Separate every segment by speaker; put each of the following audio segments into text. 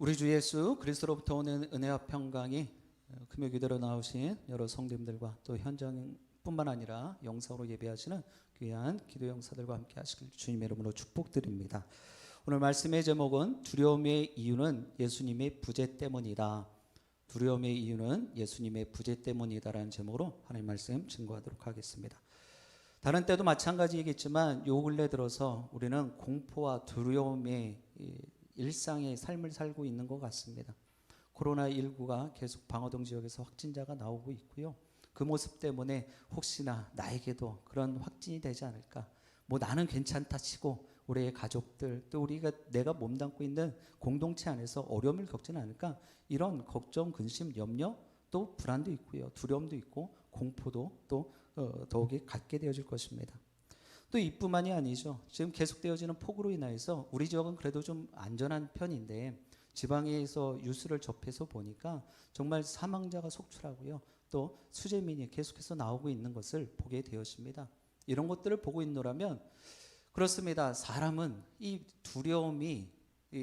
Speaker 1: 우리 주 예수 그리스도로부터 오는 은혜와 평강이 금요기대로 나오신 여러 성도님들과 또 현장뿐만 아니라 영상으로 예배하시는 귀한 기도 영사들과 함께 하시길 주님의 이름으로 축복드립니다. 오늘 말씀의 제목은 두려움의 이유는 예수님의 부재 때문이다. 두려움의 이유는 예수님의 부재 때문이다라는 제목으로 하나님 말씀 증거하도록 하겠습니다. 다른 때도 마찬가지이겠지만 요 근래 들어서 우리는 공포와 두려움의 일상의 삶을 살고 있는 것 같습니다. 코로나19가 계속 방어동 지역에서 확진자가 나오고 있고요. 그 모습 때문에 혹시나 나에게도 그런 확진이 되지 않을까, 뭐 나는 괜찮다 치고 우리의 가족들 또 내가 몸담고 있는 공동체 안에서 어려움을 겪지는 않을까, 이런 걱정, 근심, 염려 또 불안도 있고요. 두려움도 있고 공포도 또 더욱이 갖게 되어질 것입니다. 또 이뿐만이 아니죠. 지금 계속되어지는 폭우로 인해서 우리 지역은 그래도 좀 안전한 편인데 지방에서 뉴스를 접해서 보니까 정말 사망자가 속출하고요. 또 수재민이 계속해서 나오고 있는 것을 보게 되었습니다. 이런 것들을 보고 있노라면 그렇습니다. 사람은 이 두려움이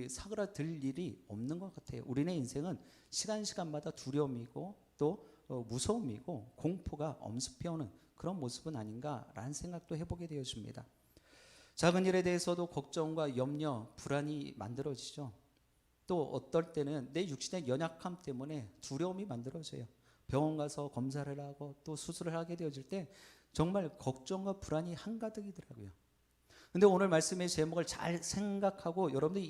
Speaker 1: 사그라들 일이 없는 것 같아요. 우리네 인생은 시간마다 두려움이고 또 무서움이고 공포가 엄습해오는 그런 모습은 아닌가라는 생각도 해보게 되어집니다. 작은 일에 대해서도 걱정과 염려, 불안이 만들어지죠. 또 어떨 때는 내 육신의 연약함 때문에 두려움이 만들어져요. 병원 가서 검사를 하고 또 수술을 하게 되어질 때 정말 걱정과 불안이 한가득이더라고요. 근데 오늘 말씀의 제목을 잘 생각하고 여러분들이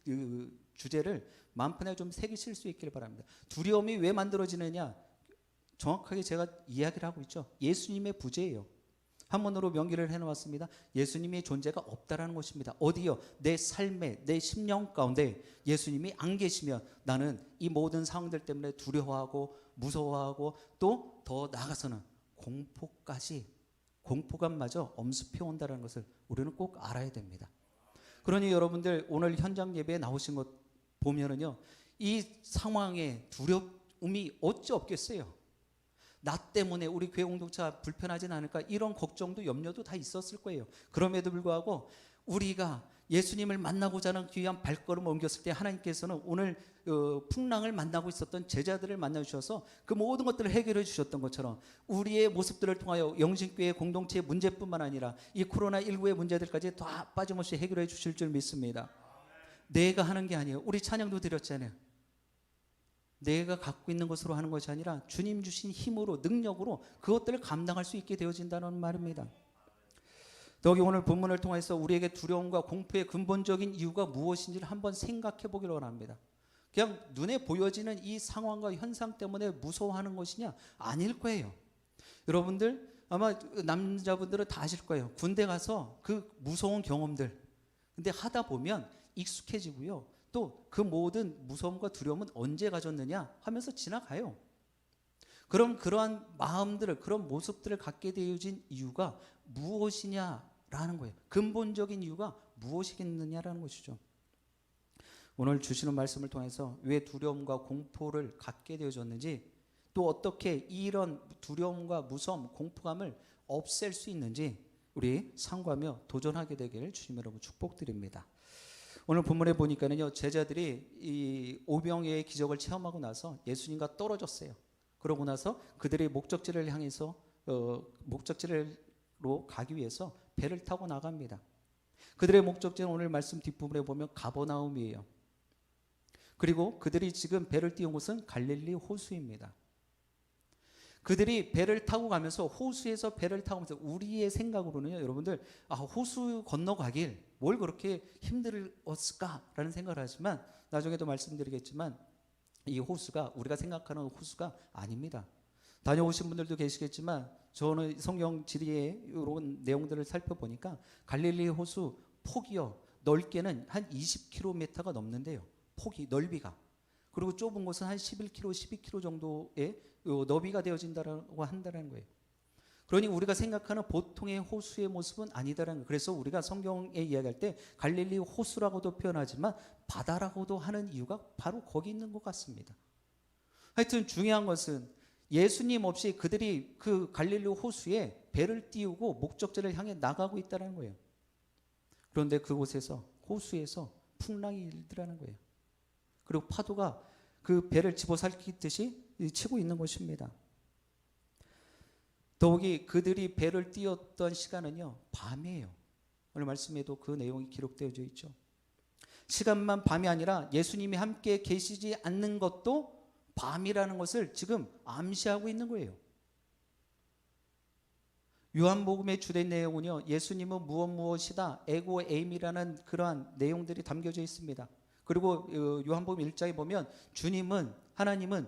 Speaker 1: 이 주제를 마음편에 좀 새기실 수 있기를 바랍니다. 두려움이 왜 만들어지느냐? 정확하게 제가 이야기를 하고 있죠. 예수님의 부재예요. 한문으로 명기를 해놓았습니다. 예수님의 존재가 없다라는 것입니다. 어디요? 내 삶에, 내 심령 가운데 예수님이 안 계시면 나는 이 모든 상황들 때문에 두려워하고 무서워하고 또 더 나아가서는 공포감마저 엄습해 온다는 것을 우리는 꼭 알아야 됩니다. 그러니 여러분들 오늘 현장 예배에 나오신 것 보면은요, 이 상황에 두려움이 어찌 없겠어요? 나 때문에 우리 교회 공동체가 불편하진 않을까, 이런 걱정도 염려도 다 있었을 거예요. 그럼에도 불구하고 우리가 예수님을 만나고자 하는 귀한 발걸음을 옮겼을 때 하나님께서는 오늘 풍랑을 만나고 있었던 제자들을 만나주셔서 그 모든 것들을 해결해 주셨던 것처럼 우리의 모습들을 통하여 영신교회 공동체의 문제뿐만 아니라 이 코로나19의 문제들까지 다 빠짐없이 해결해 주실 줄 믿습니다. 내가 하는 게 아니에요. 우리 찬양도 드렸잖아요. 내가 갖고 있는 것으로 하는 것이 아니라 주님 주신 힘으로, 능력으로 그것들을 감당할 수 있게 되어진다는 말입니다. 더욱이 오늘 본문을 통해서 우리에게 두려움과 공포의 근본적인 이유가 무엇인지를 한번 생각해 보기를 원합니다. 그냥 눈에 보여지는 이 상황과 현상 때문에 무서워하는 것이냐? 아닐 거예요. 여러분들 아마 남자분들은 다 아실 거예요. 군대 가서 그 무서운 경험들, 근데 하다 보면 익숙해지고요. 또 그 모든 무서움과 두려움은 언제 가졌느냐 하면서 지나가요. 그럼 그러한 마음들을, 그런 모습들을 갖게 되어진 이유가 무엇이냐라는 거예요. 근본적인 이유가 무엇이겠느냐라는 것이죠. 오늘 주시는 말씀을 통해서 왜 두려움과 공포를 갖게 되어졌는지, 또 어떻게 이런 두려움과 무서움, 공포감을 없앨 수 있는지 우리 상고하며 도전하게 되기를 주님 여러분 축복드립니다. 오늘 본문에 보니까는요, 제자들이 이 오병이어의 기적을 체험하고 나서 예수님과 떨어졌어요. 그러고 나서 그들의 목적지를 향해서 목적지로 가기 위해서 배를 타고 나갑니다. 그들의 목적지는 오늘 말씀 뒷부분에 보면 가버나움이에요. 그리고 그들이 지금 배를 띄운 곳은 갈릴리 호수입니다. 그들이 배를 타고 가면서 호수에서 배를 타고 가면서 우리의 생각으로는요, 여러분들 호수 건너가길 뭘 그렇게 힘들었을까라는 생각을 하지만 나중에도 말씀드리겠지만 이 호수가 우리가 생각하는 호수가 아닙니다. 다녀오신 분들도 계시겠지만 저는 성경 지리의 이런 내용들을 살펴보니까 갈릴리 호수 폭이요, 넓게는 한 20km가 넘는데요. 폭이, 넓이가. 그리고 좁은 곳은 한 11km, 12km 정도의 너비가 되어진다고 한다는 거예요. 그러니 우리가 생각하는 보통의 호수의 모습은 아니다라는 거예요. 그래서 우리가 성경에 이야기할 때 갈릴리 호수라고도 표현하지만 바다라고도 하는 이유가 바로 거기 있는 것 같습니다. 하여튼 중요한 것은 예수님 없이 그들이 그 갈릴리 호수에 배를 띄우고 목적지를 향해 나가고 있다는 거예요. 그런데 그곳에서, 호수에서 풍랑이 일더라는 거예요. 그리고 파도가 그 배를 집어삼키듯이 치고 있는 것입니다. 더욱이 그들이 배를 띄웠던 시간은요, 밤이에요. 오늘 말씀에도 그 내용이 기록되어 있죠. 시간만 밤이 아니라 예수님이 함께 계시지 않는 것도 밤이라는 것을 지금 암시하고 있는 거예요. 요한복음의 주된 내용은요, 예수님은 무엇이다, 에고 에임이라는 그러한 내용들이 담겨져 있습니다. 그리고 요한복음 1장에 보면 주님은, 하나님은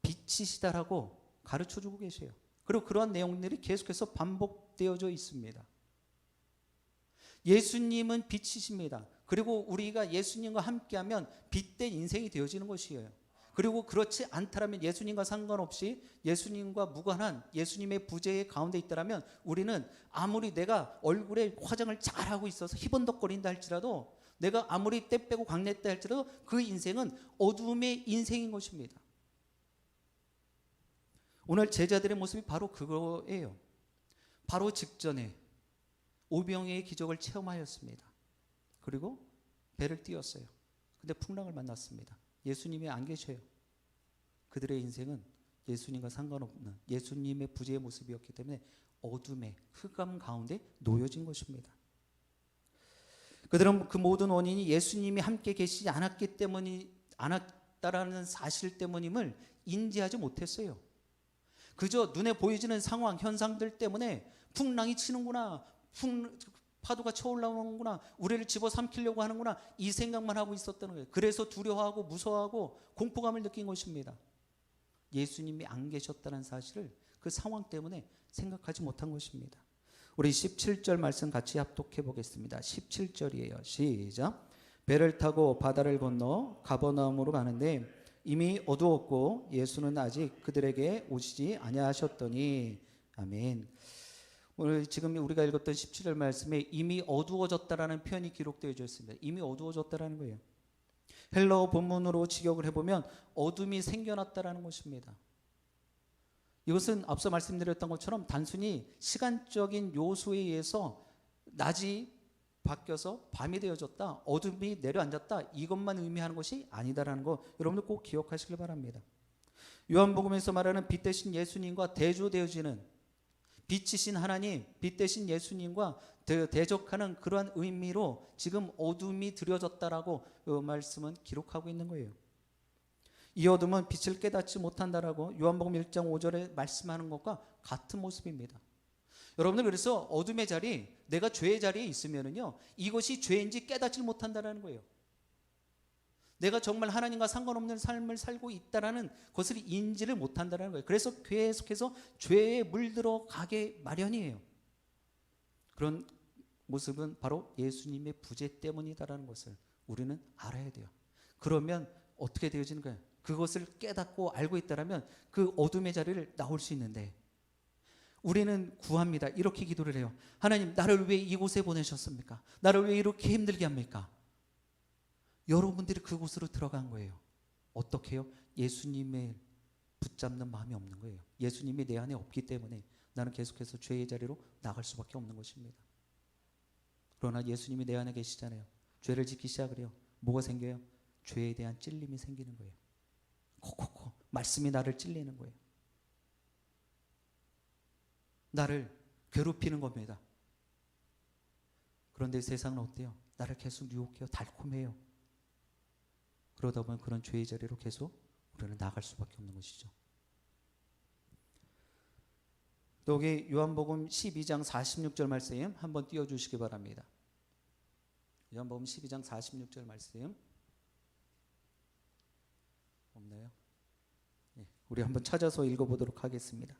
Speaker 1: 빛이시다라고 가르쳐주고 계세요. 그리고 그러한 내용들이 계속해서 반복되어져 있습니다. 예수님은 빛이십니다. 그리고 우리가 예수님과 함께하면 빛된 인생이 되어지는 것이에요. 그리고 그렇지 않다면, 예수님과 상관없이 예수님과 무관한 예수님의 부재의 가운데 있다면, 우리는 아무리 내가 얼굴에 화장을 잘하고 있어서 희번덕거린다 할지라도, 내가 아무리 때 빼고 광냈다 할지라도 그 인생은 어둠의 인생인 것입니다. 오늘 제자들의 모습이 바로 그거예요. 바로 직전에 오병이의 기적을 체험하였습니다. 그리고 배를 띄웠어요. 근데 풍랑을 만났습니다. 예수님이 안 계셔요. 그들의 인생은 예수님과 상관없는 예수님의 부재의 모습이었기 때문에 어둠의 흑암 가운데 놓여진 것입니다. 그들은 그 모든 원인이 예수님이 함께 계시지 않았다라는 사실 때문임을 인지하지 못했어요. 그저 눈에 보이지는 상황, 현상들 때문에 풍랑이 치는구나, 파도가 쳐올라오는구나, 우리를 집어삼키려고 하는구나, 이 생각만 하고 있었다는 거예요. 그래서 두려워하고 무서워하고 공포감을 느낀 것입니다. 예수님이 안 계셨다는 사실을 그 상황 때문에 생각하지 못한 것입니다. 우리 17절 말씀 같이 합독해 보겠습니다. 17절이에요. 시작. 배를 타고 바다를 건너 가버나움으로 가는데 이미 어두웠고 예수는 아직 그들에게 오시지 아니하셨더니. 아멘. 오늘 지금 우리가 읽었던 17절 말씀에 이미 어두워졌다라는 표현이 기록되어 있습니다. 이미 어두워졌다라는 거예요. 헬라어 본문으로 직역을 해보면 어둠이 생겨났다라는 것입니다. 이것은 앞서 말씀드렸던 것처럼 단순히 시간적인 요소에 의해서 낮이 바뀌어서 밤이 되어졌다, 어둠이 내려앉았다, 이것만 의미하는 것이 아니다라는 거 여러분들 꼭 기억하시길 바랍니다. 요한복음에서 말하는 빛 대신 예수님과 대조되어지는, 빛이신 하나님, 빛 대신 예수님과 대적하는 그러한 의미로 지금 어둠이 들여졌다라고 말씀은 기록하고 있는 거예요. 이 어둠은 빛을 깨닫지 못한다라고 요한복음 1장 5절에 말씀하는 것과 같은 모습입니다. 여러분들, 그래서 어둠의 자리, 내가 죄의 자리에 있으면은요, 이것이 죄인지 깨닫지 못한다라는 거예요. 내가 정말 하나님과 상관없는 삶을 살고 있다라는 것을 인지를 못한다는 거예요. 그래서 계속해서 죄에 물들어 가게 마련이에요. 그런 모습은 바로 예수님의 부재 때문이다라는 것을 우리는 알아야 돼요. 그러면 어떻게 되어지는 거예요? 그것을 깨닫고 알고 있다라면 그 어둠의 자리를 나올 수 있는데, 우리는 구합니다. 이렇게 기도를 해요. 하나님, 나를 왜 이곳에 보내셨습니까? 나를 왜 이렇게 힘들게 합니까? 여러분들이 그곳으로 들어간 거예요. 어떻게 해요? 예수님의 붙잡는 마음이 없는 거예요. 예수님이 내 안에 없기 때문에 나는 계속해서 죄의 자리로 나갈 수밖에 없는 것입니다. 그러나 예수님이 내 안에 계시잖아요. 죄를 짓기 시작을 해요. 뭐가 생겨요? 죄에 대한 찔림이 생기는 거예요. 콕콕콕 말씀이 나를 찔리는 거예요. 나를 괴롭히는 겁니다. 그런데 세상은 어때요? 나를 계속 유혹해요. 달콤해요. 그러다 보면 그런 죄의 자리로 계속 우리는 나갈 수밖에 없는 것이죠. 또 여기 요한복음 12장 46절 말씀 한번 띄워주시기 바랍니다. 요한복음 12장 46절 말씀 없나요? 예, 우리 한번 찾아서 읽어보도록 하겠습니다.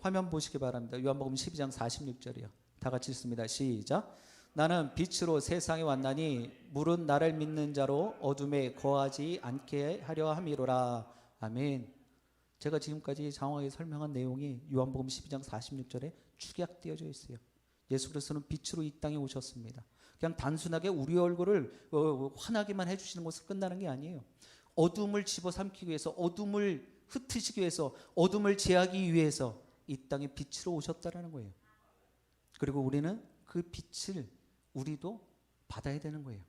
Speaker 1: 화면 보시기 바랍니다. 요한복음 12장 46절이요. 다 같이 읽습니다. 시작. 나는 빛으로 세상에 왔나니 물은 나를 믿는 자로 어둠에 거하지 않게 하려 함이로라. 아멘. 제가 지금까지 장황하게 설명한 내용이 요한복음 12장 46절에 축약되어져 있어요. 예수 그리스도는 빛으로 이 땅에 오셨습니다. 그냥 단순하게 우리 얼굴을 환하게만 해주시는 것으로 끝나는 게 아니에요. 어둠을 집어삼키기 위해서, 어둠을 흩으시기 위해서, 어둠을 제하기 위해서 이 땅에 빛으로 오셨다라는 거예요. 그리고 우리는 그 빛을 우리도 받아야 되는 거예요.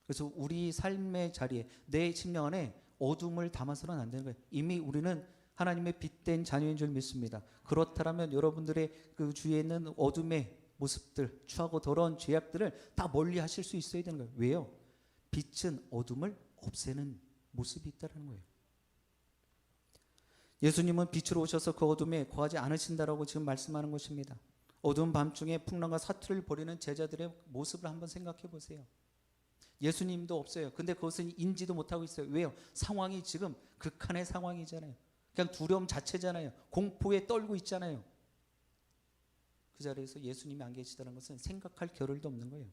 Speaker 1: 그래서 우리 삶의 자리에 내 심령 안에 어둠을 담아서는 안 되는 거예요. 이미 우리는 하나님의 빛된 자녀인 줄 믿습니다. 그렇다면 여러분들의 그 주위에 있는 어둠의 모습들, 추하고 더러운 죄악들을 다 멀리 하실 수 있어야 되는 거예요. 왜요? 빛은 어둠을 없애는 모습이 있다는 거예요. 예수님은 빛으로 오셔서 그 어둠에 거하지 않으신다라고 지금 말씀하는 것입니다. 어두운 밤중에 풍랑과 사투를 벌이는 제자들의 모습을 한번 생각해 보세요. 예수님도 없어요. 근데 그것은 인지도 못하고 있어요. 왜요? 상황이 지금 극한의 상황이잖아요. 그냥 두려움 자체잖아요. 공포에 떨고 있잖아요. 그 자리에서 예수님이 안 계시다는 것은 생각할 겨를도 없는 거예요.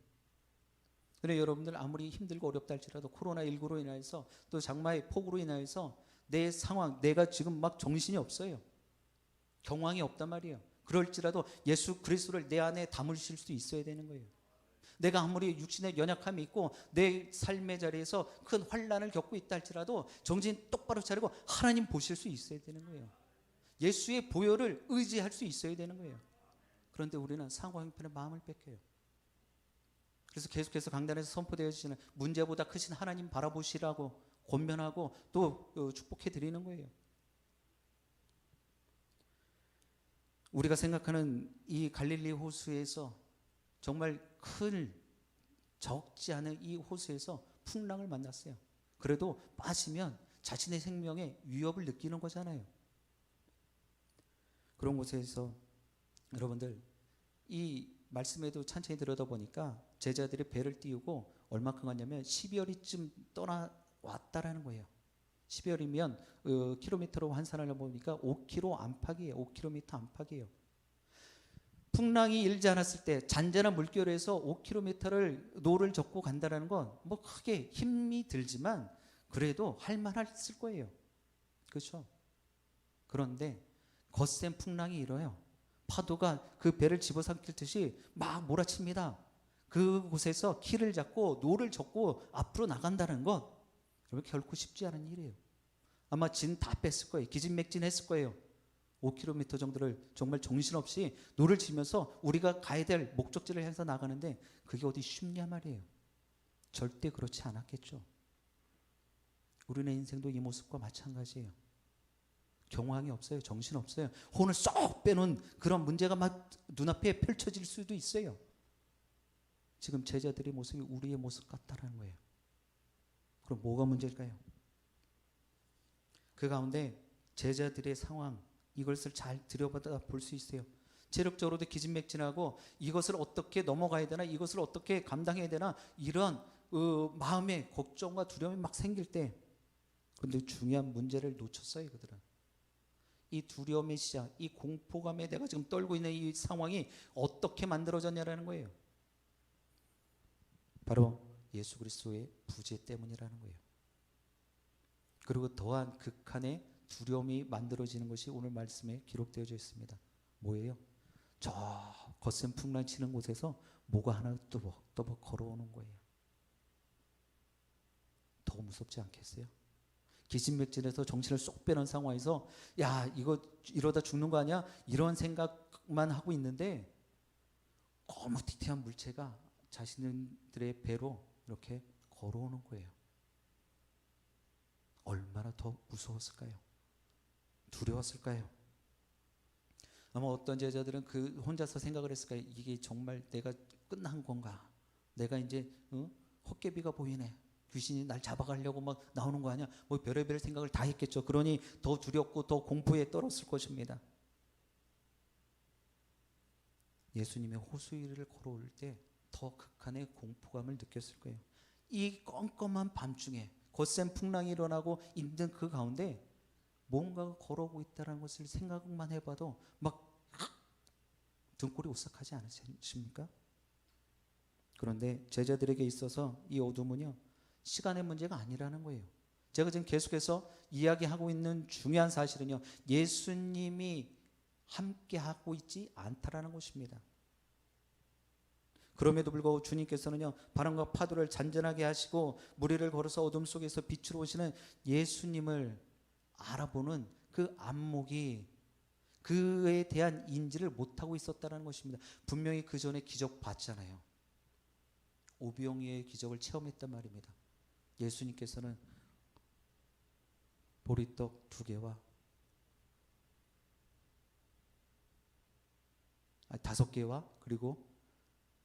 Speaker 1: 그런데 여러분들 아무리 힘들고 어렵다 할지라도 코로나19로 인하여서 또 장마의 폭우로 인하여서 내 상황, 내가 지금 막 정신이 없어요. 경황이 없단 말이에요. 그럴지라도 예수 그리스도를 내 안에 담으실 수 있어야 되는 거예요. 내가 아무리 육신의 연약함이 있고 내 삶의 자리에서 큰 환난을 겪고 있다 할지라도 정신 똑바로 차리고 하나님 보실 수 있어야 되는 거예요. 예수의 보혈을 의지할 수 있어야 되는 거예요. 그런데 우리는 상황 형편에 마음을 뺏겨요. 그래서 계속해서 강단에서 선포되어지는 문제보다 크신 하나님 바라보시라고 권면하고 또 축복해 드리는 거예요. 우리가 생각하는 이 갈릴리 호수에서 정말 큰 적지 않은 이 호수에서 풍랑을 만났어요. 그래도 빠지면 자신의 생명에 위협을 느끼는 거잖아요. 그런 곳에서 여러분들 이 말씀에도 천천히 들여다보니까 제자들이 배를 띄우고 얼마큼 갔냐면 12월이쯤 떠나왔다라는 거예요. 12월이면 킬로미터로 환산하려 보니까 5km 안팎이에요. 5km 안팎이에요. 풍랑이 일지 않았을 때 잔잔한 물결에서 5km를 노를 젓고 간다는 건 뭐 크게 힘이 들지만 그래도 할만했을 거예요. 그렇죠? 그런데 거센 풍랑이 일어요. 파도가 그 배를 집어삼킬 듯이 막 몰아칩니다. 그곳에서 키를 잡고 노를 젓고 앞으로 나간다는 것, 결코 쉽지 않은 일이에요. 아마 진 다 뺐을 거예요. 기진맥진했을 거예요. 5km 정도를 정말 정신없이 노를 치면서 우리가 가야 될 목적지를 향해서 나가는데 그게 어디 쉽냐 말이에요. 절대 그렇지 않았겠죠. 우리네 인생도 이 모습과 마찬가지예요. 경황이 없어요. 정신 없어요. 혼을 쏙 빼놓은 그런 문제가 막 눈앞에 펼쳐질 수도 있어요. 지금 제자들의 모습이 우리의 모습 같다라는 거예요. 그럼 뭐가 문제일까요? 그 가운데 제자들의 상황, 이것을 잘 들여받아 볼 수 있어요. 체력적으로도 기진맥진하고 이것을 어떻게 넘어가야 되나, 이것을 어떻게 감당해야 되나, 이런 마음의 걱정과 두려움이 막 생길 때, 근데 중요한 문제를 놓쳤어요. 그들은 이 두려움의 시작, 이 공포감에 내가 지금 떨고 있는 이 상황이 어떻게 만들어졌냐라는 거예요. 바로 예수 그리스도의 부재 때문이라는 거예요. 그리고 더한 극한의 두려움이 만들어지는 것이 오늘 말씀에 기록되어져 있습니다. 뭐예요? 저 거센 풍랑 치는 곳에서 뭐가 하나 또벅또벅 걸어오는 거예요. 더 무섭지 않겠어요? 기진맥진해서 정신을 쏙 빼는 상황에서 야 이거 이러다 죽는 거 아니야? 이런 생각만 하고 있는데 거무튀튀한 물체가 자신들의 배로 이렇게 걸어오는 거예요. 얼마나 더 무서웠을까요? 두려웠을까요? 아마 어떤 제자들은 그 혼자서 생각을 했을까요? 이게 정말 내가 끝난 건가? 내가 이제 헛개비가 보이네. 귀신이 날 잡아가려고 막 나오는 거 아니야? 뭐 별의별 생각을 다 했겠죠. 그러니 더 두렵고 더 공포에 떨었을 것입니다. 예수님의 호수 위를 걸어올 때 더 극한의 공포감을 느꼈을 거예요. 이 껌껌한 밤중에 거센 풍랑이 일어나고 있는 그 가운데 뭔가가 걸어오고 있다는 것을 생각만 해봐도 막 등골이 오싹하지 않으십니까? 그런데 제자들에게 있어서 이 어둠은요, 시간의 문제가 아니라는 거예요. 제가 지금 계속해서 이야기하고 있는 중요한 사실은요, 예수님이 함께하고 있지 않다라는 것입니다. 그럼에도 불구하고 주님께서는요, 바람과 파도를 잔잔하게 하시고 무리를 걸어서 어둠 속에서 빛으로 오시는 예수님을 알아보는 그 안목이 그에 대한 인지를 못하고 있었다는 것입니다. 분명히 그 전에 기적 봤잖아요. 오병이어의 기적을 체험했단 말입니다. 예수님께서는 보리떡 2개와 5개와 그리고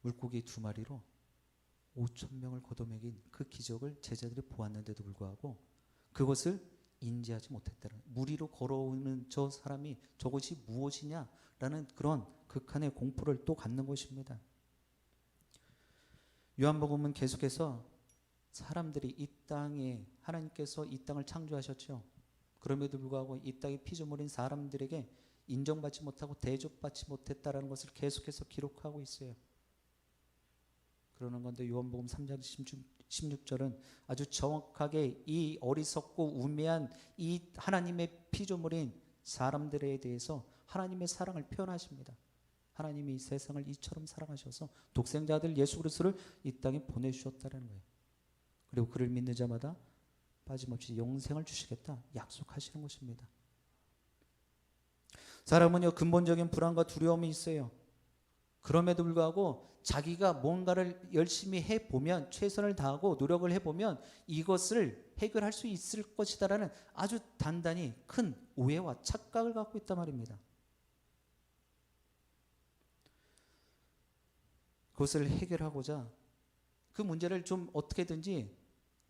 Speaker 1: 물고기 2마리로 5,000명을 걷어먹인 그 기적을 제자들이 보았는데도 불구하고 그것을 인지하지 못했다는, 무리로 걸어오는 저 사람이 저것이 무엇이냐라는 그런 극한의 공포를 또 갖는 것입니다. 요한복음은 계속해서 사람들이 이 땅에, 하나님께서 이 땅을 창조하셨죠. 그럼에도 불구하고 이 땅에 피조물인 사람들에게 인정받지 못하고 대접받지 못했다라는 것을 계속해서 기록하고 있어요. 그러는 건데 요한복음 3장 16절은 아주 정확하게 이 어리석고 우매한 이 하나님의 피조물인 사람들에 대해서 하나님의 사랑을 표현하십니다. 하나님이 이 세상을 이처럼 사랑하셔서 독생자 아들 예수 그리스도를 이 땅에 보내주셨다는 거예요. 그리고 그를 믿는 자마다 빠짐없이 영생을 주시겠다 약속하시는 것입니다. 사람은요, 근본적인 불안과 두려움이 있어요. 그럼에도 불구하고 자기가 뭔가를 열심히 해보면, 최선을 다하고 노력을 해보면 이것을 해결할 수 있을 것이다라는 아주 단단히 큰 오해와 착각을 갖고 있단 말입니다. 그것을 해결하고자, 그 문제를 좀 어떻게든지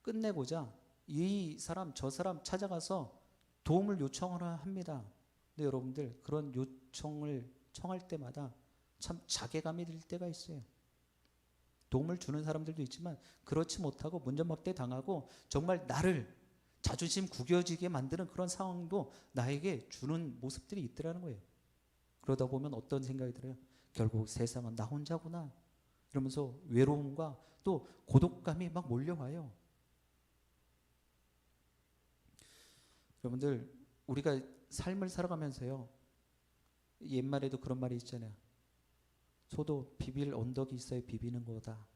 Speaker 1: 끝내고자 이 사람 저 사람 찾아가서 도움을 요청을 합니다. 근데 여러분들, 그런 요청을 청할 때마다 참 자괴감이 들 때가 있어요. 도움을 주는 사람들도 있지만 그렇지 못하고 문전박대 당하고 정말 나를 자존심 구겨지게 만드는 그런 상황도 나에게 주는 모습들이 있더라는 거예요. 그러다 보면 어떤 생각이 들어요? 결국 세상은 나 혼자구나 이러면서 외로움과 또 고독감이 막 몰려와요. 여러분들, 우리가 삶을 살아가면서요, 옛말에도 그런 말이 있잖아요. 소도 비빌 언덕이 있어야 비비는 거다.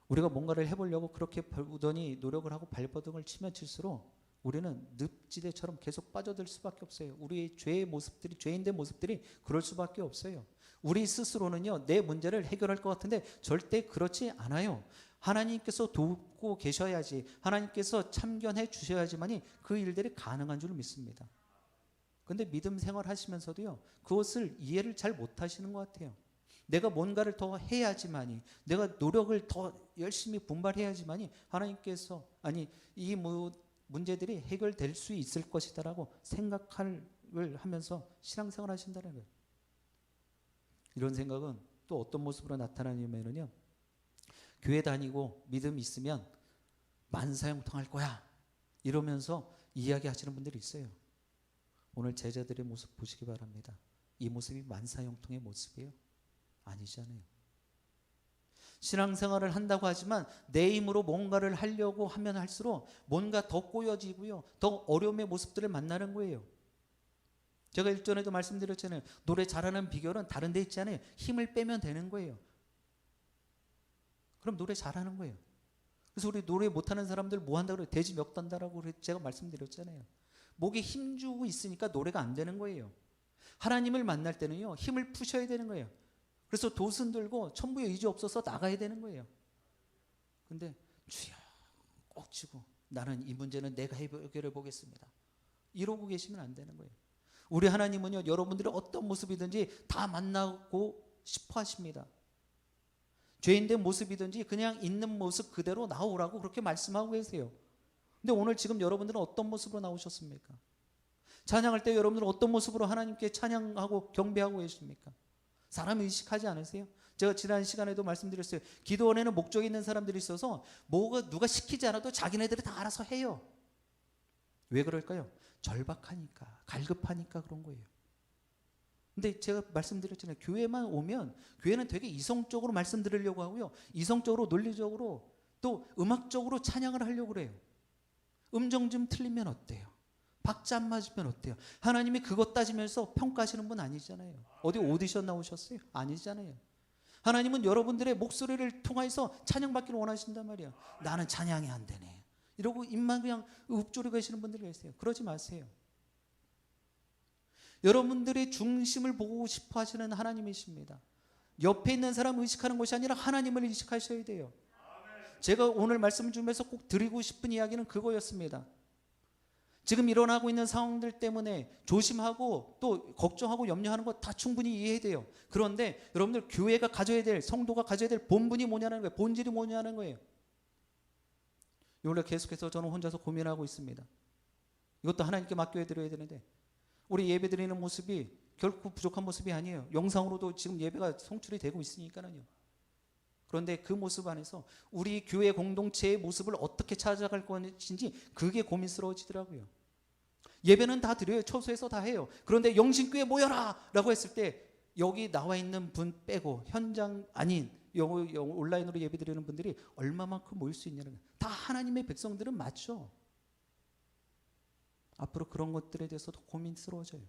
Speaker 1: 우리가 뭔가를 해보려고 그렇게 부단히 노력을 하고 발버둥을 치면 칠수록 우리는 늪지대처럼 계속 빠져들 수밖에 없어요. 우리의 죄의 모습들이, 죄인된 모습들이 그럴 수밖에 없어요. 우리 스스로는요, 내 문제를 해결할 것 같은데 절대 그렇지 않아요. 하나님께서 돕고 계셔야지, 하나님께서 참견해 주셔야지만이 그 일들이 가능한 줄 믿습니다. 근데 믿음 생활 하시면서도요, 그것을 이해를 잘 못하시는 것 같아요. 내가 뭔가를 더 해야지만이, 내가 노력을 더 열심히 분발해야지만이 하나님께서, 아니 이 문제들이 해결될 수 있을 것이다라고 생각을 하면서 신앙생활 하신다는 거예요. 이런 생각은 또 어떤 모습으로 나타나냐면요, 교회 다니고 믿음 있으면 만사형통할 거야 이러면서 이야기하시는 분들이 있어요. 오늘 제자들의 모습 보시기 바랍니다. 이 모습이 만사형통의 모습이에요? 아니잖아요. 신앙생활을 한다고 하지만 내 힘으로 뭔가를 하려고 하면 할수록 뭔가 더 꼬여지고요, 더 어려움의 모습들을 만나는 거예요. 제가 일전에도 말씀드렸잖아요. 노래 잘하는 비결은 다른 데 있지 않아요. 힘을 빼면 되는 거예요. 그럼 노래 잘하는 거예요. 그래서 우리 노래 못하는 사람들 뭐 한다고 그래요? 돼지 멱 단다라고 제가 말씀드렸잖아요. 목에 힘 주고 있으니까 노래가 안 되는 거예요. 하나님을 만날 때는요, 힘을 푸셔야 되는 거예요. 그래서 도슨 들고 천부의 의지 없어서 나가야 되는 거예요. 근데 주여 꼭 쥐고 나는 이 문제는 내가 해결해 보겠습니다 이러고 계시면 안 되는 거예요. 우리 하나님은요, 여러분들의 어떤 모습이든지 다 만나고 싶어 하십니다. 죄인된 모습이든지 그냥 있는 모습 그대로 나오라고 그렇게 말씀하고 계세요. 근데 오늘 지금 여러분들은 어떤 모습으로 나오셨습니까? 찬양할 때 여러분들은 어떤 모습으로 하나님께 찬양하고 경배하고 계십니까? 사람 의식하지 않으세요? 제가 지난 시간에도 말씀드렸어요. 기도원에는 목적이 있는 사람들이 있어서 뭐가 누가 시키지 않아도 자기네들이 다 알아서 해요. 왜 그럴까요? 절박하니까, 갈급하니까 그런 거예요. 근데 제가 말씀드렸잖아요. 교회만 오면 교회는 되게 이성적으로 말씀 드리려고 하고요, 이성적으로 논리적으로 또 음악적으로 찬양을 하려고 그래요. 음정 좀 틀리면 어때요? 박자 안 맞으면 어때요? 하나님이 그것 따지면서 평가하시는 분 아니잖아요. 어디 오디션 나오셨어요? 아니잖아요. 하나님은 여러분들의 목소리를 통해서 찬양받기를 원하신단 말이에요. 나는 찬양이 안 되네 이러고 입만 그냥 읊조리고 계시는 분들이 계세요. 그러지 마세요. 여러분들의 중심을 보고 싶어 하시는 하나님이십니다. 옆에 있는 사람 의식하는 것이 아니라 하나님을 의식하셔야 돼요. 제가 오늘 말씀 주면서 꼭 드리고 싶은 이야기는 그거였습니다. 지금 일어나고 있는 상황들 때문에 조심하고 또 걱정하고 염려하는 거 다 충분히 이해해야 돼요. 그런데 여러분들 교회가 가져야 될, 성도가 가져야 될 본분이 뭐냐는 거예요. 본질이 뭐냐는 거예요. 이걸 계속해서 저는 혼자서 고민하고 있습니다. 이것도 하나님께 맡겨야 드려야 되는데 우리 예배 드리는 모습이 결코 부족한 모습이 아니에요. 영상으로도 지금 예배가 송출이 되고 있으니까요. 그런데 그 모습 안에서 우리 교회 공동체의 모습을 어떻게 찾아갈 것인지 그게 고민스러워지더라고요. 예배는 다 드려요. 처소에서 다 해요. 그런데 영신교회 모여라 라고 했을 때 여기 나와 있는 분 빼고 현장 아닌 온라인으로 예배 드리는 분들이 얼마만큼 모일 수 있냐는 거예요. 다 하나님의 백성들은 맞죠. 앞으로 그런 것들에 대해서도 고민스러워져요.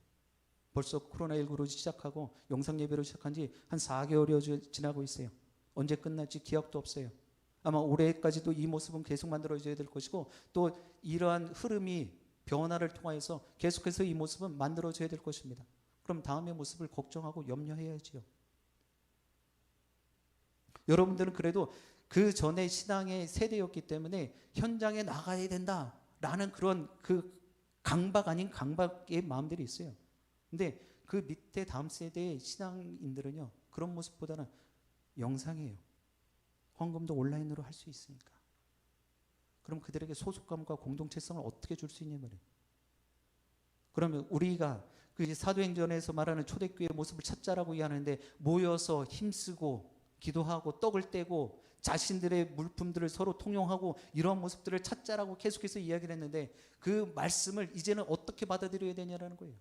Speaker 1: 벌써 코로나19로 시작하고 영상 예배로 시작한 지 한 4개월이 지나고 있어요. 언제 끝날지 기약도 없어요. 아마 올해까지도 이 모습은 계속 만들어져야 될 것이고 또 이러한 흐름이 변화를 통하여서 계속해서 이 모습은 만들어져야 될 것입니다. 그럼 다음의 모습을 걱정하고 염려해야지요. 여러분들은 그래도 그 전에 신앙의 세대였기 때문에 현장에 나가야 된다라는 그런 그 강박 아닌 강박의 마음들이 있어요. 근데 그 밑에 다음 세대의 신앙인들은요, 그런 모습보다는 영상이에요. 헌금도 온라인으로 할 수 있으니까. 그럼 그들에게 소속감과 공동체성을 어떻게 줄 수 있냐 말이에요. 그러면 우리가 그 사도행전에서 말하는 초대교회의 모습을 찾자라고 이야기하는데 모여서 힘쓰고 기도하고 떡을 떼고 자신들의 물품들을 서로 통용하고 이러한 모습들을 찾자라고 계속해서 이야기를 했는데 그 말씀을 이제는 어떻게 받아들여야 되냐라는 거예요.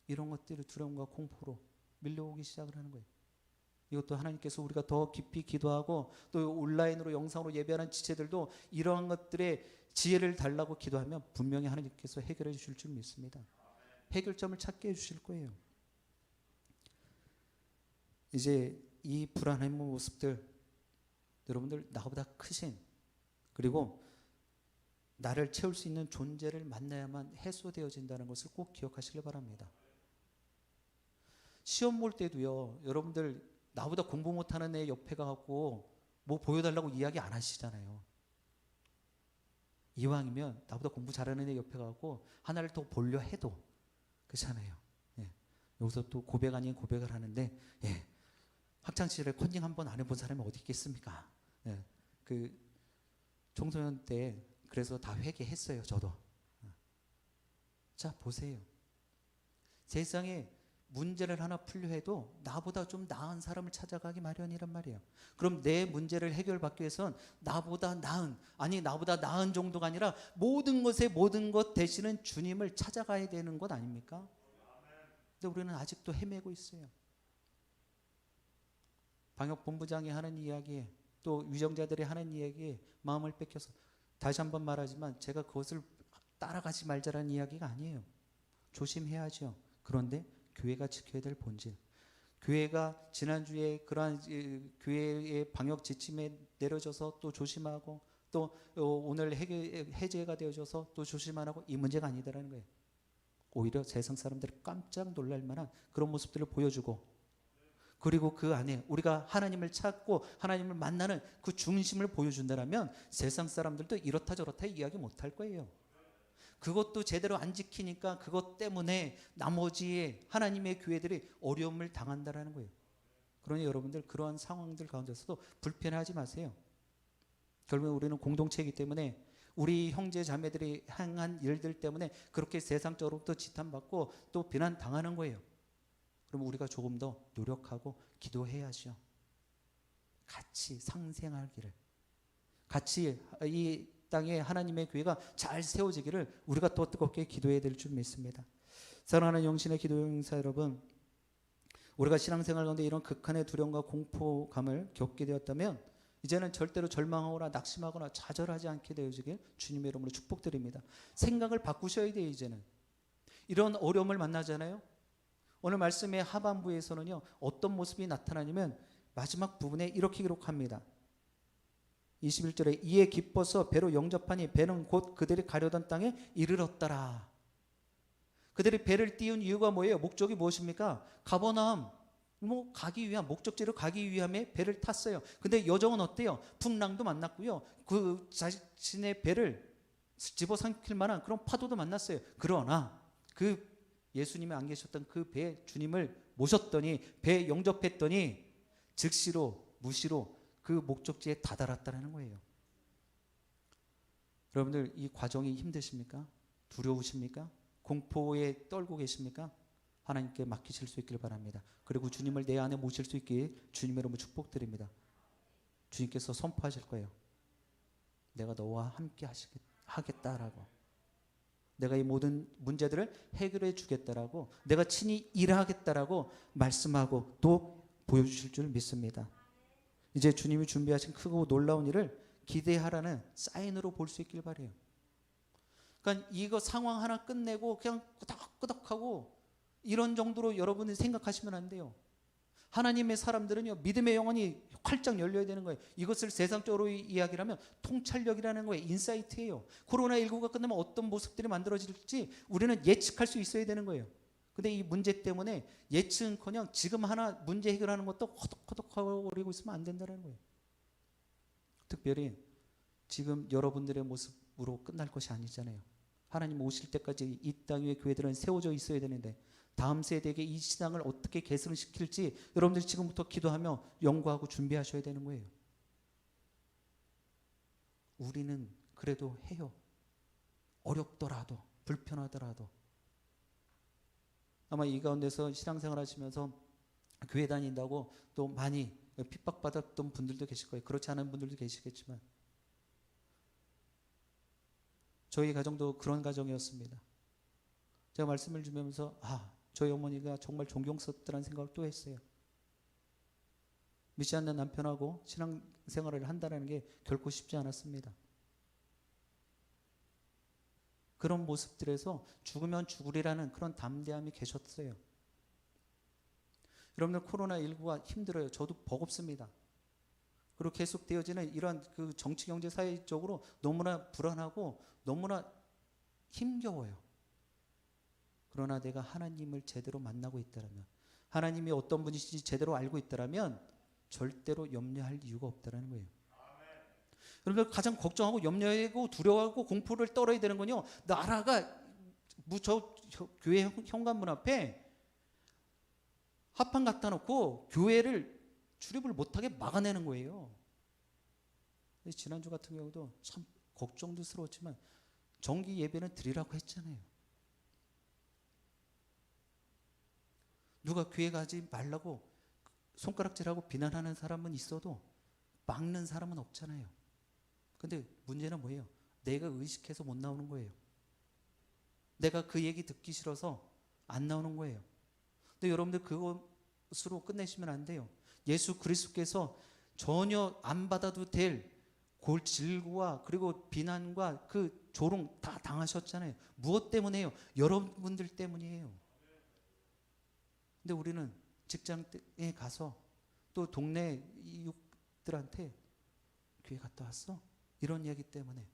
Speaker 1: 이런 것들을 두려움과 공포로 밀려오기 시작을 하는 거예요. 이것도 하나님께서 우리가 더 깊이 기도하고 또 온라인으로 영상으로 예배하는 지체들도 이러한 것들의 지혜를 달라고 기도하면 분명히 하나님께서 해결해 주실 줄 믿습니다. 해결점을 찾게 해주실 거예요. 이제 이 불안한 모습들, 여러분들 나보다 크신 그리고 나를 채울 수 있는 존재를 만나야만 해소되어진다는 것을 꼭 기억하시길 바랍니다. 시험 볼 때도요, 여러분들 나보다 공부 못하는 애 옆에 가고 뭐 보여달라고 이야기 안 하시잖아요. 이왕이면 나보다 공부 잘하는 애 옆에 가고 하나를 더 보려 해도 그렇잖아요. 예. 여기서 또 고백 아닌 고백을 하는데, 예. 학창시절에 컨닝 한번 안 해본 사람이 어디 있겠습니까? 예. 그 청소년 때 그래서 다 회개했어요. 저도. 자 보세요. 세상에 문제를 하나 풀려 해도 나보다 좀 나은 사람을 찾아가기 마련이란 말이에요. 그럼 내 문제를 해결받기 위해선 나보다 나은 정도가 아니라 모든 것 대신은 주님을 찾아가야 되는 것 아닙니까? 근데 우리는 아직도 헤매고 있어요. 방역본부장이 하는 이야기에 또 위정자들이 하는 이야기에 마음을 뺏겨서 다시 한번 말하지만 제가 그것을 따라가지 말자라는 이야기가 아니에요. 조심해야죠. 그런데 교회가 지켜야 될 본질, 교회가 지난주에 그러한 교회의 방역 지침에 내려져서 또 조심하고 또 오늘 해제가 되어져서 또 조심하라고 이 문제가 아니다라는 거예요. 오히려 세상 사람들이 깜짝 놀랄 만한 그런 모습들을 보여주고 그리고 그 안에 우리가 하나님을 찾고 하나님을 만나는 그 중심을 보여준다면 세상 사람들도 이렇다 저렇다 이야기 못할 거예요. 그것도 제대로 안 지키니까 그것 때문에 나머지 하나님의 교회들이 어려움을 당한다라는 거예요. 그러니 여러분들 그러한 상황들 가운데서도 불편해하지 마세요. 결국 우리는 공동체이기 때문에 우리 형제 자매들이 행한 일들 때문에 그렇게 세상적으로부터 지탄받고 또 비난당하는 거예요. 그럼 우리가 조금 더 노력하고 기도해야죠. 같이 상생하기를, 같이 이 땅에 하나님의 교회가 잘 세워지기를 우리가 더 뜨겁게 기도해야 될 줄 믿습니다. 사랑하는 영신의 기도 용사 여러분, 우리가 신앙생활 가운데 이런 극한의 두려움과 공포감을 겪게 되었다면 이제는 절대로 절망하거나 낙심하거나 좌절하지 않게 되어지길 주님의 이름으로 축복드립니다. 생각을 바꾸셔야 돼요. 이제는 이런 어려움을 만나잖아요. 오늘 말씀의 하반부에서는요, 어떤 모습이 나타나냐면 마지막 부분에 이렇게 기록합니다. 21절에 이에 기뻐서 배로 영접하니 배는 곧 그들이 가려던 땅에 이르렀더라. 그들이 배를 띄운 이유가 뭐예요? 목적이 무엇입니까? 가버나움, 뭐 가기 위한 목적지로 가기 위함에 배를 탔어요. 근데 여정은 어때요? 풍랑도 만났고요. 그 자신의 배를 집어삼킬 만한 그런 파도도 만났어요. 그러나 그 예수님이 안 계셨던 그 배에 주님을 모셨더니 배에 영접했더니 즉시로 무시로 그 목적지에 다다랐다는 거예요. 여러분들 이 과정이 힘드십니까? 두려우십니까? 공포에 떨고 계십니까? 하나님께 맡기실 수 있길 바랍니다. 그리고 주님을 내 안에 모실 수 있게 주님의 이름으로 축복드립니다. 주님께서 선포하실 거예요. 내가 너와 함께 하겠다라고. 내가 이 모든 문제들을 해결해 주겠다라고, 내가 친히 일하겠다라고 말씀하고 또 보여주실 줄 믿습니다. 이제 주님이 준비하신 크고 놀라운 일을 기대하라는 사인으로 볼 수 있길 바래요. 그러니까 이거 상황 하나 끝내고 그냥 끄덕끄덕하고 이런 정도로 여러분이 생각하시면 안 돼요. 하나님의 사람들은요, 믿음의 영혼이 활짝 열려야 되는 거예요. 이것을 세상적으로 이야기를 하면 통찰력이라는 거예요. 인사이트예요. 코로나19가 끝나면 어떤 모습들이 만들어질지 우리는 예측할 수 있어야 되는 거예요. 근데 이 문제 때문에 예측은커녕 지금 하나 문제 해결하는 것도 허덕허덕거리고 있으면 안 된다는 거예요. 특별히 지금 여러분들의 모습으로 끝날 것이 아니잖아요. 하나님 오실 때까지 이 땅 위에 교회들은 세워져 있어야 되는데 다음 세대에게 이 신앙을 어떻게 개선시킬지 여러분들이 지금부터 기도하며 연구하고 준비하셔야 되는 거예요. 우리는 그래도 해요. 어렵더라도 불편하더라도. 아마 이 가운데서 신앙생활 하시면서 교회 다닌다고 또 많이 핍박받았던 분들도 계실 거예요. 그렇지 않은 분들도 계시겠지만 저희 가정도 그런 가정이었습니다. 제가 말씀을 주면서 저희 어머니가 정말 존경스럽다는 생각을 또 했어요. 믿지 않는 남편하고 신앙생활을 한다는 게 결코 쉽지 않았습니다. 그런 모습들에서 죽으면 죽으리라는 그런 담대함이 계셨어요. 여러분들 코로나19가 힘들어요. 저도 버겁습니다. 그리고 계속 되어지는 이런 그 정치, 경제, 사회적으로 너무나 불안하고 너무나 힘겨워요. 그러나 내가 하나님을 제대로 만나고 있다면, 하나님이 어떤 분이신지 제대로 알고 있다면 절대로 염려할 이유가 없다는 거예요. 여러분들 가장 걱정하고 염려하고 두려워하고 공포를 떨어야 되는 건요, 나라가 저 교회 현관문 앞에 합판 갖다 놓고 교회를 출입을 못하게 막아내는 거예요. 지난주 같은 경우도 참 걱정도 스러웠지만 정기 예배는 드리라고 했잖아요. 누가 교회 가지 말라고 손가락질하고 비난하는 사람은 있어도 막는 사람은 없잖아요. 근데 문제는 뭐예요? 내가 의식해서 못 나오는 거예요. 내가 그 얘기 듣기 싫어서 안 나오는 거예요. 근데 여러분들 그것으로 끝내시면 안 돼요. 예수 그리스도께서 전혀 안 받아도 될 질고와 그리고 비난과 그 조롱 다 당하셨잖아요. 무엇 때문에요? 여러분들 때문이에요. 근데 우리는 직장에 가서 또 동네 이웃들한테 교회 갔다 왔어? 이런 이야기 때문에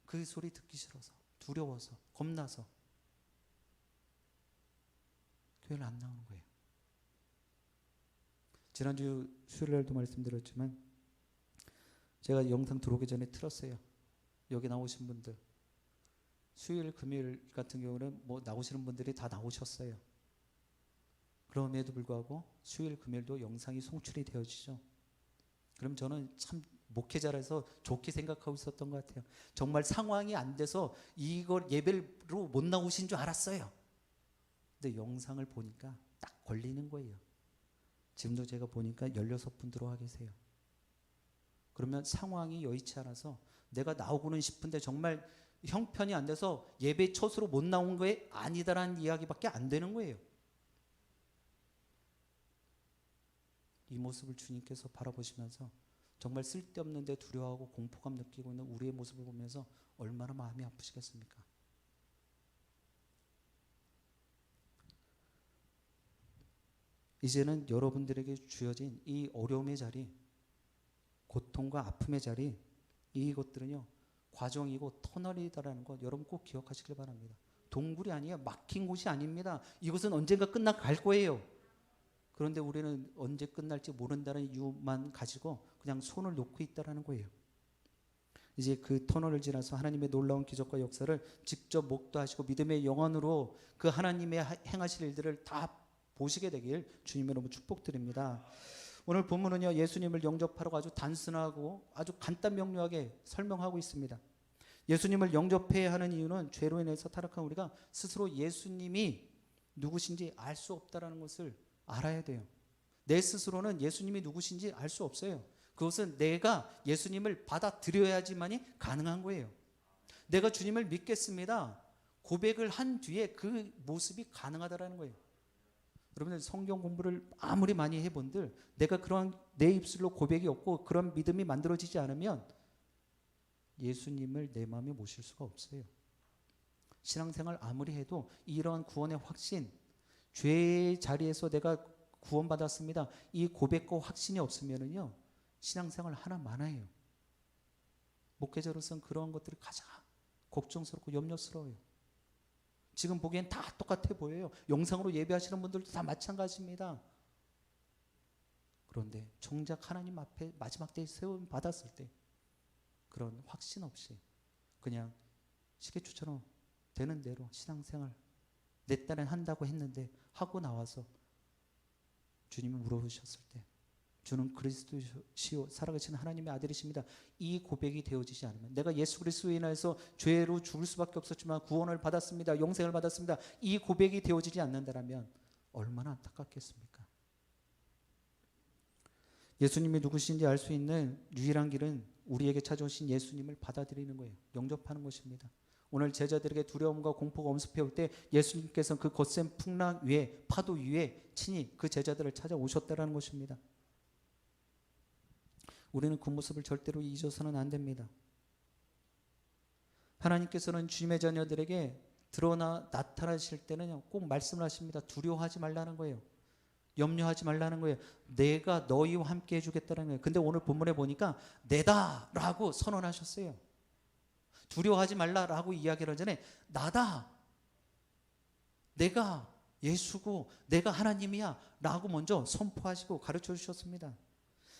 Speaker 1: 그 소리 듣기 싫어서 두려워서 겁나서 교회를 안 나오는 거예요. 지난주 수요일날도 말씀드렸지만 제가 영상 들어오기 전에 틀었어요. 여기 나오신 분들 수요일 금요일 같은 경우는 뭐 나오시는 분들이 다 나오셨어요. 그럼에도 불구하고 수요일 금요일도 영상이 송출이 되어지죠. 그럼 저는 참 목회자라서 좋게 생각하고 있었던 것 같아요. 정말 상황이 안 돼서 이걸 예배로 못 나오신 줄 알았어요. 근데 영상을 보니까 딱 걸리는 거예요. 지금도 제가 보니까 16분 들어와 계세요. 그러면 상황이 여의치 않아서 내가 나오고는 싶은데 정말 형편이 안 돼서 예배 첫으로 못 나온 거에 아니다라는 이야기밖에 안 되는 거예요. 이 모습을 주님께서 바라보시면서 정말 쓸데없는데 두려워하고 공포감 느끼고 있는 우리의 모습을 보면서 얼마나 마음이 아프시겠습니까? 이제는 여러분들에게 주어진 이 어려움의 자리, 고통과 아픔의 자리, 이것들은요 과정이고 터널이다라는 것 여러분 꼭 기억하시길 바랍니다. 동굴이 아니에요. 막힌 곳이 아닙니다. 이것은 언젠가 끝나갈 거예요. 그런데 우리는 언제 끝날지 모른다는 이유만 가지고 그냥 손을 놓고 있다라는 거예요. 이제 그 터널을 지나서 하나님의 놀라운 기적과 역사를 직접 목도하시고 믿음의 영혼으로 그 하나님의 행하실 일들을 다 보시게 되길 주님의 이름으로 축복드립니다. 오늘 본문은요, 예수님을 영접하라고 아주 단순하고 아주 간단 명료하게 설명하고 있습니다. 예수님을 영접해야 하는 이유는 죄로 인해서 타락한 우리가 스스로 예수님이 누구신지 알 수 없다는 것을 알아야 돼요. 내 스스로는 예수님이 누구신지 알 수 없어요. 그것은 내가 예수님을 받아들여야지만이 가능한 거예요. 내가 주님을 믿겠습니다. 고백을 한 뒤에 그 모습이 가능하다는 거예요. 여러분들 성경 공부를 아무리 많이 해본들 내가 그런 내 입술로 고백이 없고 그런 믿음이 만들어지지 않으면 예수님을 내 마음에 모실 수가 없어요. 신앙생활 아무리 해도 이런 구원의 확신, 죄의 자리에서 내가 구원받았습니다. 이 고백과 확신이 없으면은요, 신앙생활 하나 많아요. 목회자로서는 그런 것들이 가장 걱정스럽고 염려스러워요. 지금 보기엔 다 똑같아 보여요. 영상으로 예배하시는 분들도 다 마찬가지입니다. 그런데 정작 하나님 앞에 마지막 때에 세움 받았을 때 그런 확신 없이 그냥 시계추처럼 되는 대로 신앙생활 내 딴엔 한다고 했는데 하고 나와서 주님이 물어보셨을 때 주는 그리스도시요 살아계신 하나님의 아들이십니다. 이 고백이 되어지지 않으면 내가 예수 그리스도에 인하여서 죄로 죽을 수밖에 없었지만 구원을 받았습니다. 영생을 받았습니다. 이 고백이 되어지지 않는다면 얼마나 안타깝겠습니까? 예수님이 누구신지 알 수 있는 유일한 길은 우리에게 찾아오신 예수님을 받아들이는 거예요. 영접하는 것입니다. 오늘 제자들에게 두려움과 공포가 엄습해 올 때 예수님께서는 그 거센 풍랑 위에 파도 위에 친히 그 제자들을 찾아오셨다는 것입니다. 우리는 그 모습을 절대로 잊어서는 안 됩니다. 하나님께서는 주님의 자녀들에게 나타나실 때는 꼭 말씀을 하십니다. 두려워하지 말라는 거예요. 염려하지 말라는 거예요. 내가 너희와 함께 해주겠다는 거예요. 근데 오늘 본문에 보니까 내다라고 선언하셨어요. 두려워하지 말라라고 이야기를 전에 나다. 내가 예수고 내가 하나님이야 라고 먼저 선포하시고 가르쳐 주셨습니다.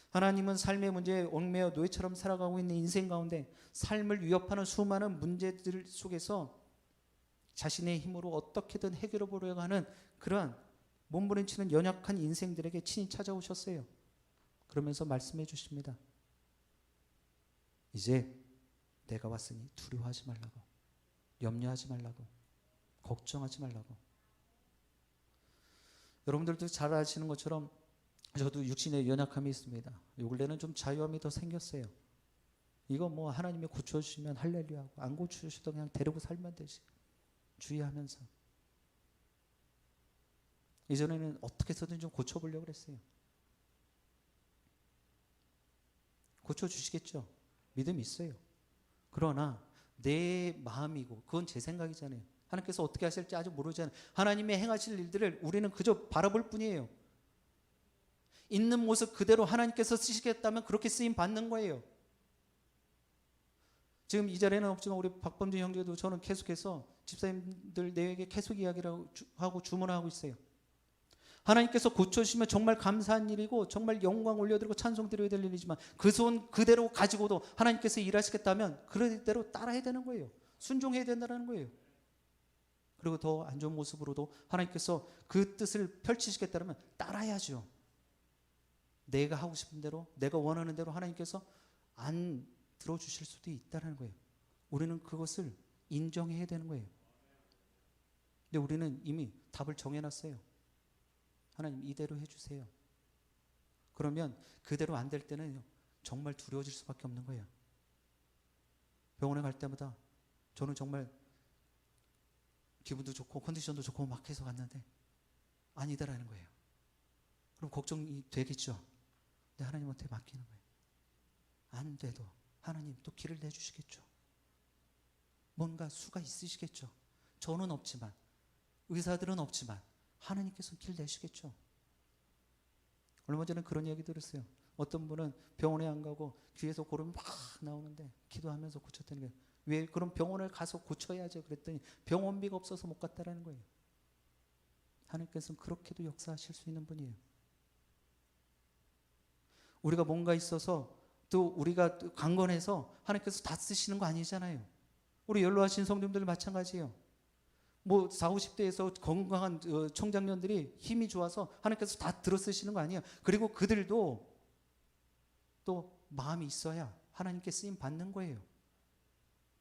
Speaker 1: 하나님은 삶의 문제에 얽매여 노예처럼 살아가고 있는 인생 가운데 삶을 위협하는 수많은 문제들 속에서 자신의 힘으로 어떻게든 해결해 보려고 하는 그러한 몸부림치는 연약한 인생들에게 친히 찾아오셨어요. 그러면서 말씀해 주십니다. 이제 내가 왔으니 두려워하지 말라고, 염려하지 말라고, 걱정하지 말라고. 여러분들도 잘 아시는 것처럼 저도 육신의 연약함이 있습니다. 요 근래는 좀 자유함이 더 생겼어요. 이거 뭐 하나님이 고쳐주시면 할렐루야하고 안 고쳐주셔도 그냥 데리고 살면 되지. 주의하면서. 이전에는 어떻게 해서든 좀 고쳐보려고 그랬어요. 고쳐주시겠죠. 믿음이 있어요. 그러나 내 마음이고 그건 제 생각이잖아요. 하나님께서 어떻게 하실지 아직 모르잖아요. 하나님의 행하실 일들을 우리는 그저 바라볼 뿐이에요. 있는 모습 그대로 하나님께서 쓰시겠다면 그렇게 쓰임 받는 거예요. 지금 이 자리에는 없지만 우리 박범준 형제도 저는 계속해서 집사님들 내에게 계속 이야기를 하고 주문하고 있어요. 하나님께서 고쳐주시면 정말 감사한 일이고 정말 영광 올려드리고 찬송 드려야 될 일이지만 그 손 그대로 가지고도 하나님께서 일하시겠다면 그대로 따라야 되는 거예요. 순종해야 된다는 거예요. 그리고 더 안 좋은 모습으로도 하나님께서 그 뜻을 펼치시겠다면 따라야죠. 내가 하고 싶은 대로 내가 원하는 대로 하나님께서 안 들어주실 수도 있다는 거예요. 우리는 그것을 인정해야 되는 거예요. 근데 우리는 이미 답을 정해놨어요. 하나님 이대로 해주세요. 그러면 그대로 안 될 때는 정말 두려워질 수밖에 없는 거예요. 병원에 갈 때마다 저는 정말 기분도 좋고 컨디션도 좋고 막 해서 갔는데 아니다라는 거예요. 그럼 걱정이 되겠죠. 근데 하나님한테 맡기는 거예요. 안 돼도 하나님 또 길을 내주시겠죠. 뭔가 수가 있으시겠죠. 저는 없지만 의사들은 없지만 하나님께서 길 내시겠죠. 얼마 전에 그런 이야기 들었어요. 어떤 분은 병원에 안 가고 귀에서 고름이 막 나오는데 기도하면서 고쳤다는 거예요. 왜? 그럼 병원을 가서 고쳐야죠. 그랬더니 병원비가 없어서 못 갔다라는 거예요. 하나님께서는 그렇게도 역사하실 수 있는 분이에요. 우리가 뭔가 있어서 또 우리가 또 강건해서 하나님께서 다 쓰시는 거 아니잖아요. 우리 연로하신 성도님들 마찬가지예요. 뭐 40, 50대에서 건강한 청장년들이 힘이 좋아서 하나님께서 다 들어 쓰시는 거 아니에요. 그리고 그들도 또 마음이 있어야 하나님께 쓰임 받는 거예요.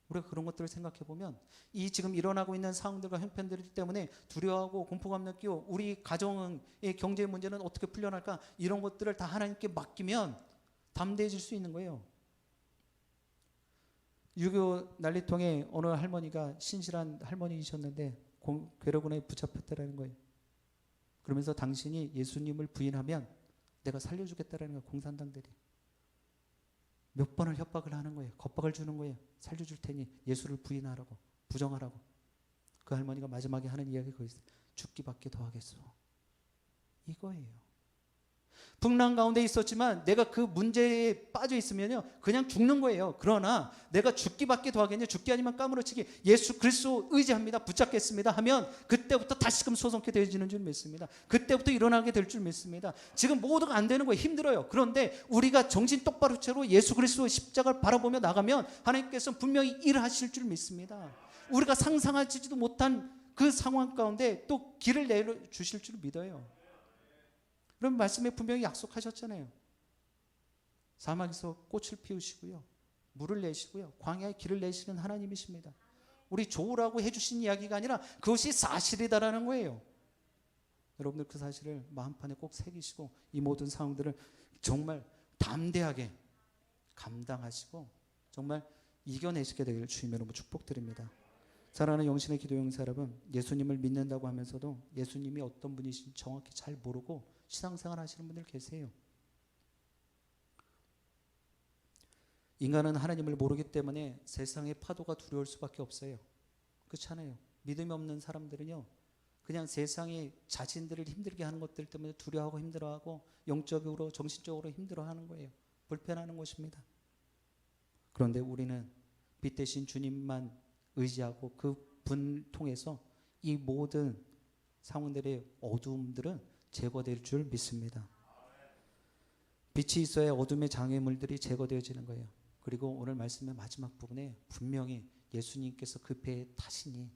Speaker 1: 우리가 그런 것들을 생각해 보면 이 지금 일어나고 있는 상황들과 형편들 때문에 두려워하고 공포감 느끼고 우리 가정의 경제 문제는 어떻게 풀려날까, 이런 것들을 다 하나님께 맡기면 담대해질 수 있는 거예요. 유교 난리통에 어느 할머니가 신실한 할머니이셨는데 괴로군에 붙잡혔다라는 거예요. 그러면서 당신이 예수님을 부인하면 내가 살려주겠다라는 거예요. 공산당들이 몇 번을 협박을 하는 거예요. 겁박을 주는 거예요. 살려줄 테니 예수를 부인하라고, 부정하라고. 그 할머니가 마지막에 하는 이야기가 그거 있어요. 죽기밖에 더 하겠소. 이거예요. 풍랑 가운데 있었지만 내가 그 문제에 빠져 있으면요 그냥 죽는 거예요. 그러나 내가 죽기밖에 더 하겠냐, 죽기 아니면 까무러치기, 예수 그리스도 의지합니다, 붙잡겠습니다 하면 그때부터 다시금 소성케 되어지는 줄 믿습니다. 그때부터 일어나게 될 줄 믿습니다. 지금 모두가 안 되는 거예요. 힘들어요. 그런데 우리가 정신 똑바로 차리고 예수 그리스도의 십자가를 바라보며 나가면 하나님께서 분명히 일하실 줄 믿습니다. 우리가 상상하지도 못한 그 상황 가운데 또 길을 내주실 줄 믿어요. 그럼 말씀에 분명히 약속하셨잖아요. 사막에서 꽃을 피우시고요, 물을 내시고요, 광야에 길을 내시는 하나님이십니다. 우리 좋으라고 해주신 이야기가 아니라 그것이 사실이다라는 거예요. 여러분들 그 사실을 마음판에 꼭 새기시고 이 모든 상황들을 정말 담대하게 감당하시고 정말 이겨내시게 되기를 주님의 이름으로 축복드립니다. 사랑하는 영신의 기도 영사 여러분, 예수님을 믿는다고 하면서도 예수님이 어떤 분이신지 정확히 잘 모르고 신앙생활 하시는 분들 계세요. 인간은 하나님을 모르기 때문에 세상의 파도가 두려울 수밖에 없어요. 그렇잖아요. 믿음이 없는 사람들은요 그냥 세상에 자신들을 힘들게 하는 것들 때문에 두려워하고 힘들어하고 영적으로 정신적으로 힘들어하는 거예요. 불편하는 것입니다. 그런데 우리는 빛 대신 주님만 의지하고 그 분 통해서 이 모든 상황들의 어두움들은 제거될 줄 믿습니다. 빛이 있어야 어둠의 장애물들이 제거되어지는 거예요. 그리고 오늘 말씀의 마지막 부분에 분명히 예수님께서 그 배에 타시니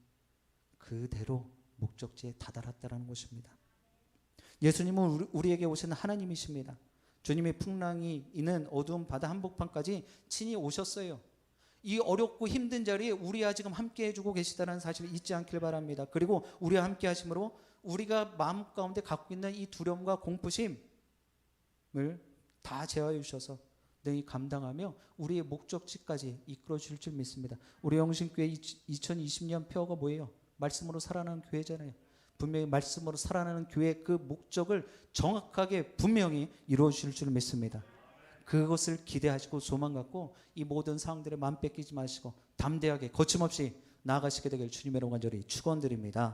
Speaker 1: 그대로 목적지에 다다랐다는 것입니다. 예수님은 우리에게 오신 하나님이십니다. 주님의 풍랑이 있는 어두운 바다 한복판까지 친히 오셨어요. 이 어렵고 힘든 자리에 우리와 지금 함께 해주고 계시다는 사실을 잊지 않길 바랍니다. 그리고 우리와 함께 하심으로 우리가 마음 가운데 갖고 있는 이 두려움과 공포심을 다 제어해 주셔서 능히 감당하며 우리의 목적지까지 이끌어 주실 줄 믿습니다. 우리 영신교회 2020년 표어가 뭐예요? 말씀으로 살아나는 교회잖아요. 분명히 말씀으로 살아나는 교회의 그 목적을 정확하게 분명히 이루어 주실 줄 믿습니다. 그것을 기대하시고 소망 갖고 이 모든 상황들에 마음 뺏기지 마시고 담대하게 거침없이 나아가시게 되길 주님의 이름으로 간절히 축원드립니다.